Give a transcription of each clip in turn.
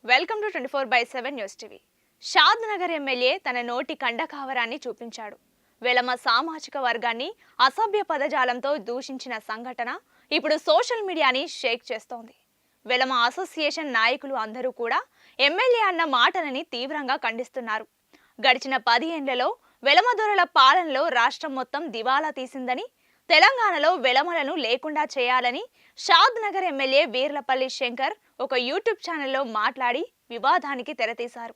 Welcome to 24/7 news TV. Shad Nagar MLA తన నోటి కండకావరాన్ని చూపించాడు. వెలమ సామాజిక వర్గాన్ని అసభ్య పదజాలంతో దూషించిన సంఘటన ఇప్పుడు సోషల్ మీడియాని షేక్ చేస్తోంది. వెలమ అసోసియేషన్ నాయకులు అందరూ కూడా ఎమ్మెల్యే అన్న మాటలని తీవ్రంగా ఖండిస్తున్నారు. గడిచిన 10 ఏళ్లలో వెలమ దొరల పాలనలో రాష్ట్రం మొత్తం దివాలా తీసిందని, తెలంగాణలో వెలమలను లేకుండా చేయాలని షాద్ నగర్ ఎమ్మెల్యే వీర్లపల్లి శంకర్ ఒక యూట్యూబ్ ఛానల్లో మాట్లాడి వివాదానికి తెరతీశారు.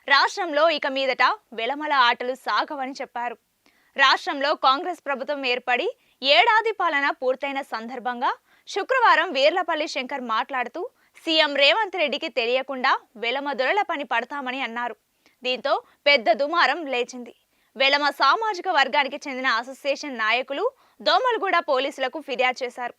రాష్ట్రంలో ఇక మీదట వెలమల ఆటలు సాగవని చెప్పారు. రాష్ట్రంలో కాంగ్రెస్ ప్రభుత్వం ఏర్పడి ఏడాది పాలన పూర్తయిన సందర్భంగా శుక్రవారం వీర్లపల్లి శంకర్ మాట్లాడుతూ సీఎం రేవంత్ రెడ్డికి తెలియకుండా వెలమ దొరల పని పడతామని అన్నారు. దీంతో పెద్ద దుమారం లేచింది. వెలమ సామాజిక వర్గానికి చెందిన అసోసియేషన్ నాయకులు దోమలగూడ పోలీసులకు ఫిర్యాదు చేశారు.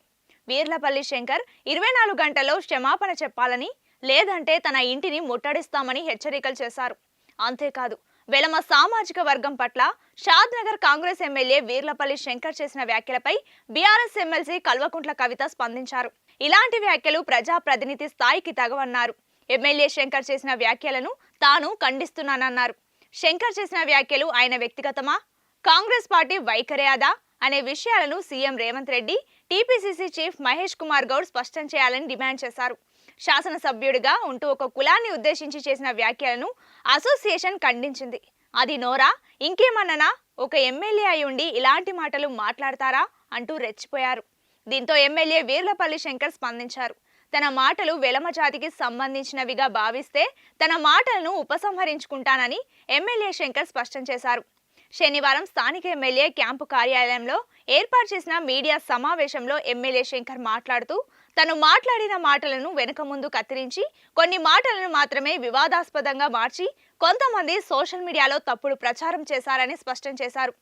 వీర్లపల్లి శంకర్ 24 గంటల్లో క్షమాపణ చెప్పాలని, లేదంటే తన ఇంటిని ముట్టడిస్తామని హెచ్చరికలు చేశారు. అంతేకాదు, వెలమ సామాజిక వర్గం పట్ల షాద్ నగర్ కాంగ్రెస్ ఎమ్మెల్యే వీర్లపల్లి శంకర్ చేసిన వ్యాఖ్యలపై బీఆర్ఎస్ ఎమ్మెల్సీ కల్వకుంట్ల కవిత స్పందించారు. ఇలాంటి వ్యాఖ్యలు ప్రజాప్రతినిధి స్థాయికి తగవన్నారు. ఎమ్మెల్యే శంకర్ చేసిన వ్యాఖ్యలను తాను ఖండిస్తున్నానన్నారు. శంకర్ చేసిన వ్యాఖ్యలు ఆయన వ్యక్తిగతమా, కాంగ్రెస్ పార్టీ వైఖరేదా అనే విషయాలను CM Revanth Reddy, TPCC chief Mahesh Kumar Goud స్పష్టం చేయాలని డిమాండ్ చేశారు. శాసనసభ్యుడిగా ఉంటూ ఒక కులాన్ని ఉద్దేశించి చేసిన వ్యాఖ్యలను అసోసియేషన్ ఖండించింది. అది నోరా, ఇంకేమన్నానా, ఒక ఎమ్మెల్యే అయి ఉండి ఇలాంటి మాటలు మాట్లాడతారా అంటూ రెచ్చిపోయారు. దీంతో ఎమ్మెల్యే వీర్లపల్లి శంకర్ స్పందించారు. తన మాటలు వెలమ జాతికి సంబంధించినవిగా భావిస్తే తన మాటలను ఉపసంహరించుకుంటానని ఎమ్మెల్యే శంకర్ స్పష్టం చేశారు. శనివారం స్థానిక ఎమ్మెల్యే క్యాంపు కార్యాలయంలో ఏర్పాటు చేసిన మీడియా సమావేశంలో ఎమ్మెల్యే శంకర్ మాట్లాడుతూ తను మాట్లాడిన మాటలను వెనుక ముందు కత్తిరించి కొన్ని మాటలను మాత్రమే వివాదాస్పదంగా మార్చి కొంతమంది సోషల్ మీడియాలో తప్పుడు ప్రచారం చేశారని స్పష్టం చేశారు.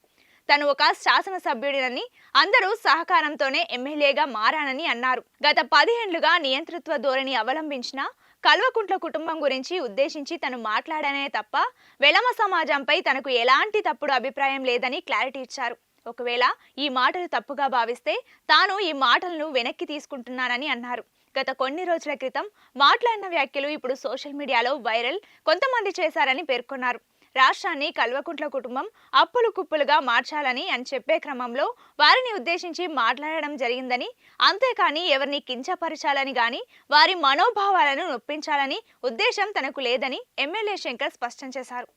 తను ఒక శాసనసభ్యుడినని, అందరూ సహకారంతోనే ఎమ్మెల్యేగా మారానని అన్నారు. గత 10 ఏళ్లుగా నియంతృత్వ ధోరణి అవలంబించిన కల్వకుంట్ల కుటుంబం గురించి ఉద్దేశించి తను మాట్లాడానే తప్ప వెలమ సమాజంపై తనకు ఎలాంటి తప్పుడు అభిప్రాయం లేదని క్లారిటీ ఇచ్చారు. ఒకవేళ ఈ మాటలు తప్పుగా భావిస్తే తాను ఈ మాటలను వెనక్కి తీసుకుంటున్నానని అన్నారు. గత కొన్ని రోజుల క్రితం మాట్లాడిన వ్యాఖ్యలు ఇప్పుడు సోషల్ మీడియాలో వైరల్, కొంతమంది చేశారని పేర్కొన్నారు. రాష్ట్రాన్ని కల్వకుంట్ల కుటుంబం అప్పులు కుప్పులుగా మార్చాలని అని చెప్పే క్రమంలో వారిని ఉద్దేశించి మాట్లాడడం జరిగిందని, అంతేకాని ఎవరిని కించపరచాలని గాని వారి మనోభావాలను నొప్పించాలని ఉద్దేశం తనకు లేదని ఎమ్మెల్యే శంకర్ స్పష్టం చేశారు.